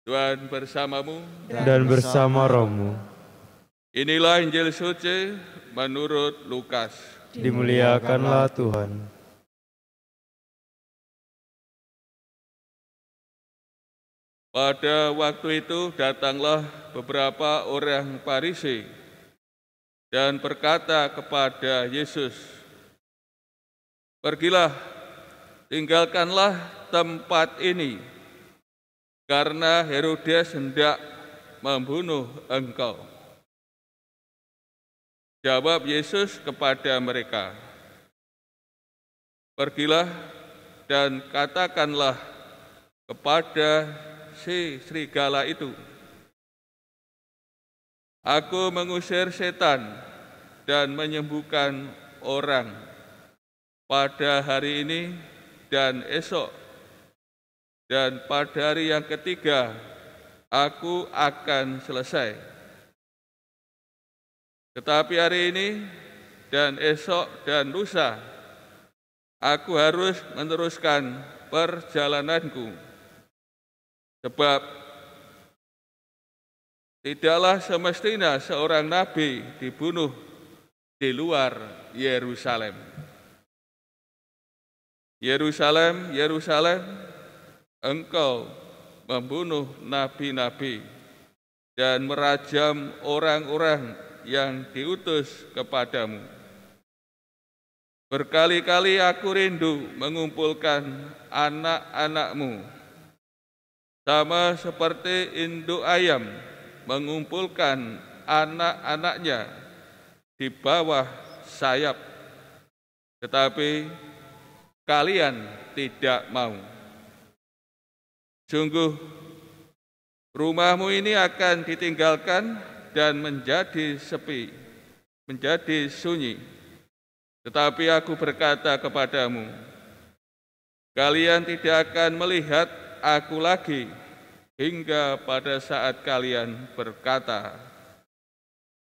Tuhan bersamamu dan bersama rohmu. Inilah Injil suci menurut Lukas. Dimuliakanlah Tuhan. Pada waktu itu datanglah beberapa orang Farisi dan berkata kepada Yesus, "Pergilah, tinggalkanlah tempat ini, karena Herodes hendak membunuh engkau." Jawab Yesus kepada mereka, "Pergilah dan katakanlah kepada si serigala itu, Aku mengusir setan dan menyembuhkan orang pada hari ini dan esok, dan pada hari yang ketiga aku akan selesai. Tetapi hari ini dan esok dan lusa aku harus meneruskan perjalananku, sebab tidaklah semestinya seorang nabi dibunuh di luar Yerusalem. Yerusalem, Yerusalem, engkau membunuh nabi-nabi dan merajam orang-orang yang diutus kepadamu. Berkali-kali aku rindu mengumpulkan anak-anakmu, sama seperti induk ayam mengumpulkan anak-anaknya di bawah sayap, tetapi kalian tidak mau. Sungguh, rumahmu ini akan ditinggalkan dan menjadi sepi, menjadi sunyi. Tetapi aku berkata kepadamu, kalian tidak akan melihat aku lagi, hingga pada saat kalian berkata,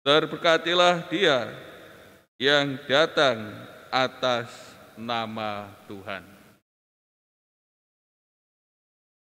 terberkatilah dia yang datang atas nama Tuhan.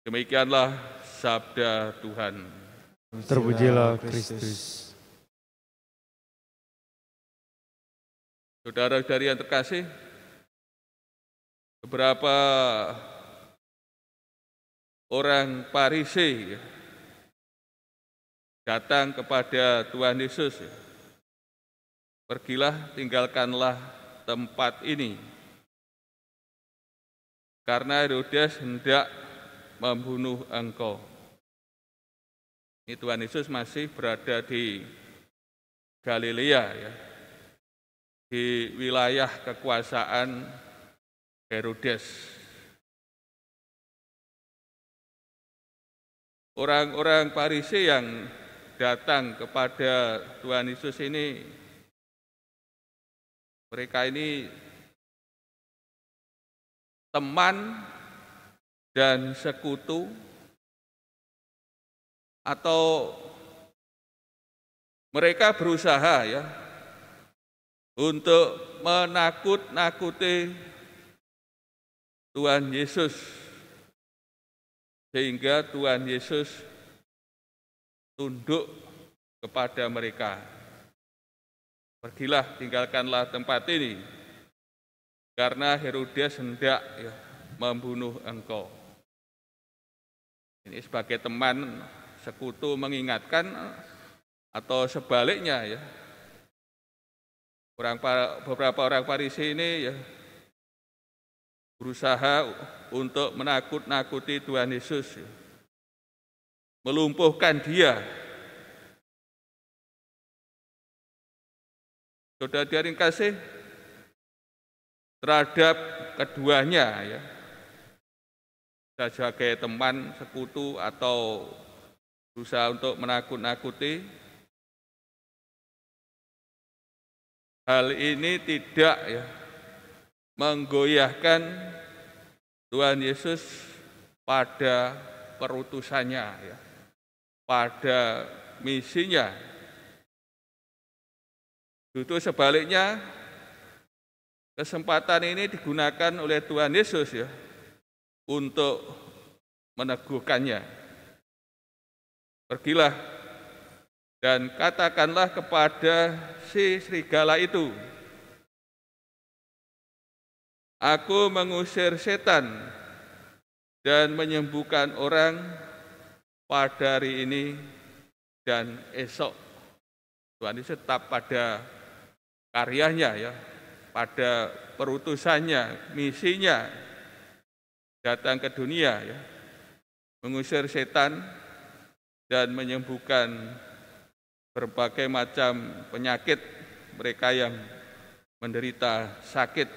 Demikianlah sabda Tuhan. Terpujilah Kristus. Saudara-saudari yang terkasih, beberapa orang Farisi datang kepada Tuhan Yesus, pergilah, tinggalkanlah tempat ini, karena Herodes hendak membunuh engkau. Ini Tuhan Yesus masih berada di Galilea, ya, di wilayah kekuasaan Herodes. Orang-orang Farisi yang datang kepada Tuhan Yesus ini, mereka ini teman dan sekutu, atau mereka berusaha, ya, untuk menakut-nakuti Tuhan Yesus, sehingga Tuhan Yesus tunduk kepada mereka. Pergilah, tinggalkanlah tempat ini, karena Herodes hendak, ya, membunuh engkau. Ini sebagai teman sekutu mengingatkan, atau sebaliknya, ya, beberapa orang Farisi ini, ya, berusaha untuk menakut-nakuti Tuhan Yesus, ya, melumpuhkan dia. Saudara-saudari yang kasih, terhadap keduanya, ya, sebagai teman sekutu atau berusaha untuk menakut-nakuti, hal ini tidak, ya, menggoyahkan Tuhan Yesus pada perutusannya, ya, pada misinya. Itu sebaliknya, kesempatan ini digunakan oleh Tuhan Yesus, ya, untuk meneguhkannya, pergilah dan katakanlah kepada si serigala itu, aku mengusir setan dan menyembuhkan orang pada hari ini dan esok. Tuhan Yesus tetap pada karyanya ya, pada perutusannya, misinya datang ke dunia ya, mengusir setan dan menyembuhkan berbagai macam penyakit mereka yang menderita sakit.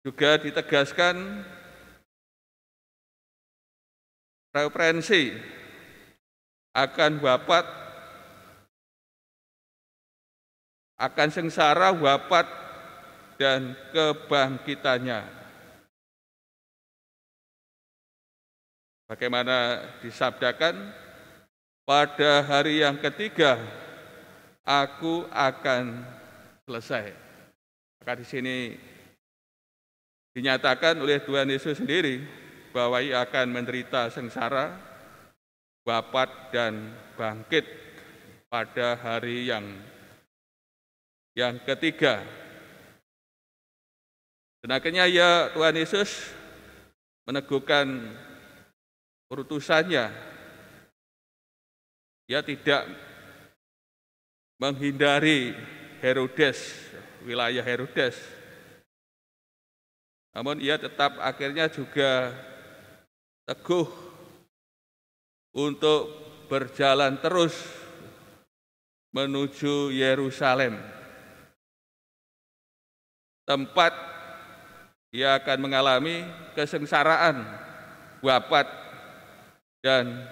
Juga ditegaskan referensi akan wafat, akan sengsara, wafat, dan kebangkitannya. Bagaimana disabdakan, pada hari yang ketiga aku akan selesai. Maka di sini dinyatakan oleh Tuhan Yesus sendiri bahwa ia akan menderita sengsara, wafat, dan bangkit pada hari yang ketiga. Dan akhirnya ya Tuhan Yesus meneguhkan utusannya. Ia tidak menghindari Herodes, wilayah Herodes. Namun ia tetap akhirnya juga teguh untuk berjalan terus menuju Yerusalem, tempat ia akan mengalami kesengsaraan, wafat, dan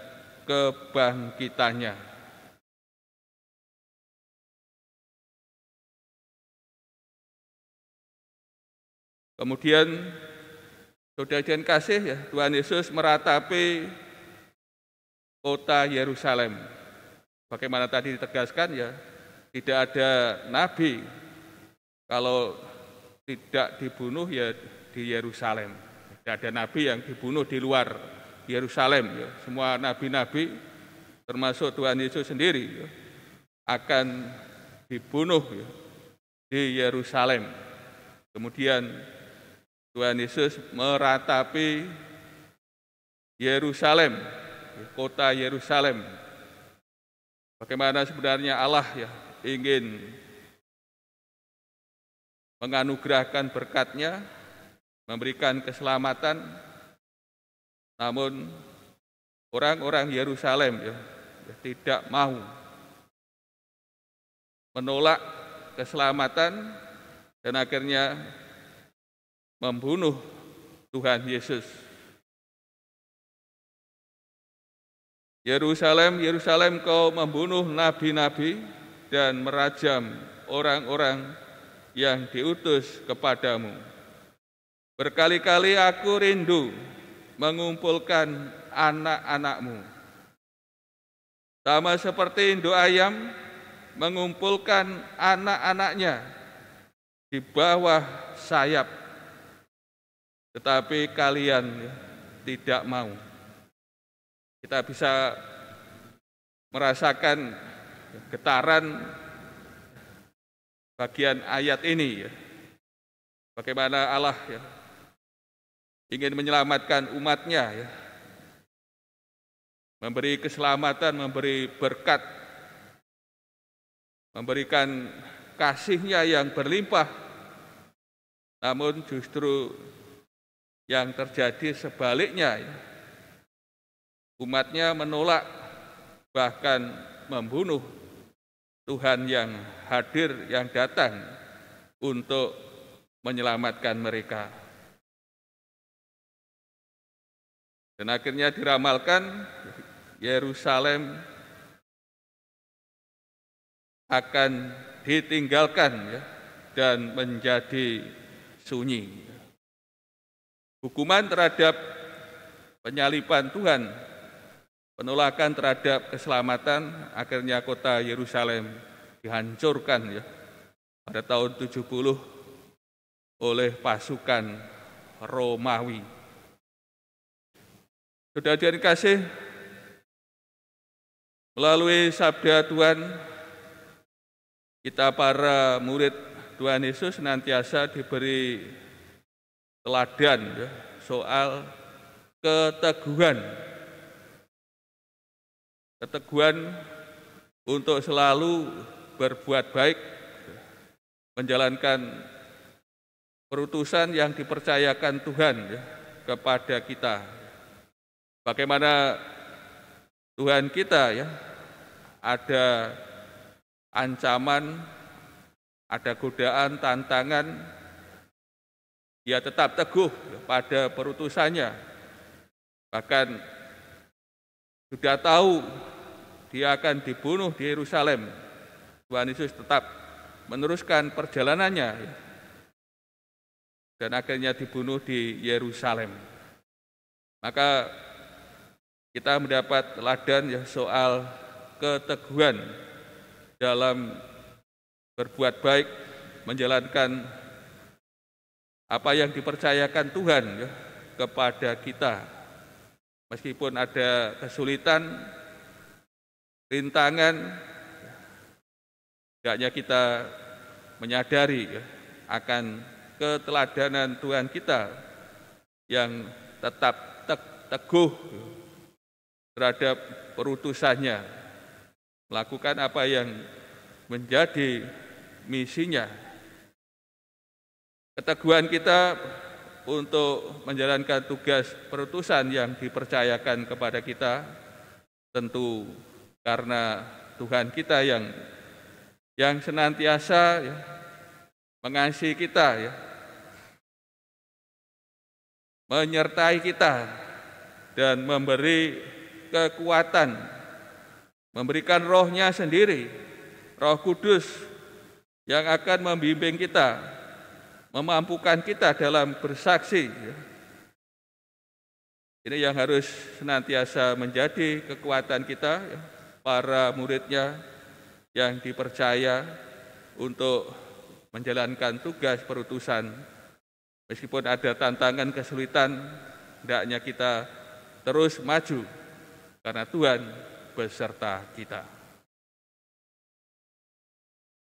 kebangkitannya. Kemudian saudara dan kasih ya, Tuhan Yesus meratapi kota Yerusalem. Bagaimana tadi ditegaskan ya, tidak ada nabi kalau tidak dibunuh ya di Yerusalem. Tidak ada nabi yang dibunuh di luar Yerusalem. Ya. Semua nabi-nabi termasuk Tuhan Yesus sendiri ya, akan dibunuh ya, di Yerusalem. Kemudian Tuhan Yesus meratapi Yerusalem, kota Yerusalem. Bagaimana sebenarnya Allah ya ingin menganugerahkan berkat-Nya, memberikan keselamatan, namun orang-orang Yerusalem ya tidak mau, menolak keselamatan dan akhirnya membunuh Tuhan Yesus. Yerusalem, Yerusalem, kau membunuh nabi-nabi dan merajam orang-orang yang diutus kepadamu. Berkali-kali aku rindu mengumpulkan anak-anakmu, sama seperti induk ayam mengumpulkan anak-anaknya di bawah sayap, tetapi kalian tidak mau. Kita bisa merasakan getaran bagian ayat ini ya. Bagaimana Allah ya ingin menyelamatkan umat-Nya ya, memberi keselamatan, memberi berkat, memberikan kasih-Nya yang berlimpah. Namun justru yang terjadi sebaliknya ya. Umat-Nya menolak, bahkan membunuh Tuhan yang hadir, yang datang untuk menyelamatkan mereka. Dan akhirnya diramalkan Yerusalem akan ditinggalkan ya, dan menjadi sunyi. Hukuman terhadap penyaliban Tuhan, penolakan terhadap keselamatan, akhirnya kota Yerusalem dihancurkan ya pada tahun 70 oleh pasukan Romawi. Saudara yang dikasih, Melalui sabda Tuhan, kita para murid Tuhan Yesus senantiasa diberi teladan ya, soal keteguhan untuk selalu berbuat baik, menjalankan perutusan yang dipercayakan Tuhan ya, kepada kita. Bagaimana Tuhan kita ya, ada ancaman, ada godaan, tantangan, dia tetap teguh pada perutusannya. Bahkan sudah tahu dia akan dibunuh di Yerusalem, Tuhan Yesus tetap meneruskan perjalanannya dan akhirnya dibunuh di Yerusalem. Maka kita mendapat teladan ya soal keteguhan dalam berbuat baik, menjalankan apa yang dipercayakan Tuhan ya, kepada kita. Meskipun ada kesulitan, rintangan, hendaknya kita menyadari ya, akan keteladanan Tuhan kita yang tetap teguh terhadap perutusannya, melakukan apa yang menjadi misinya. Keteguhan kita untuk menjalankan tugas perutusan yang dipercayakan kepada kita tentu karena Tuhan kita yang senantiasa ya, mengasihi kita ya, menyertai kita dan memberi kekuatan, memberikan Roh-Nya sendiri, Roh Kudus yang akan membimbing kita, memampukan kita dalam bersaksi. Ini yang harus senantiasa menjadi kekuatan kita, para muridnya yang dipercaya untuk menjalankan tugas perutusan. Meskipun ada tantangan, kesulitan, hendaknya kita terus maju, karena Tuhan beserta kita.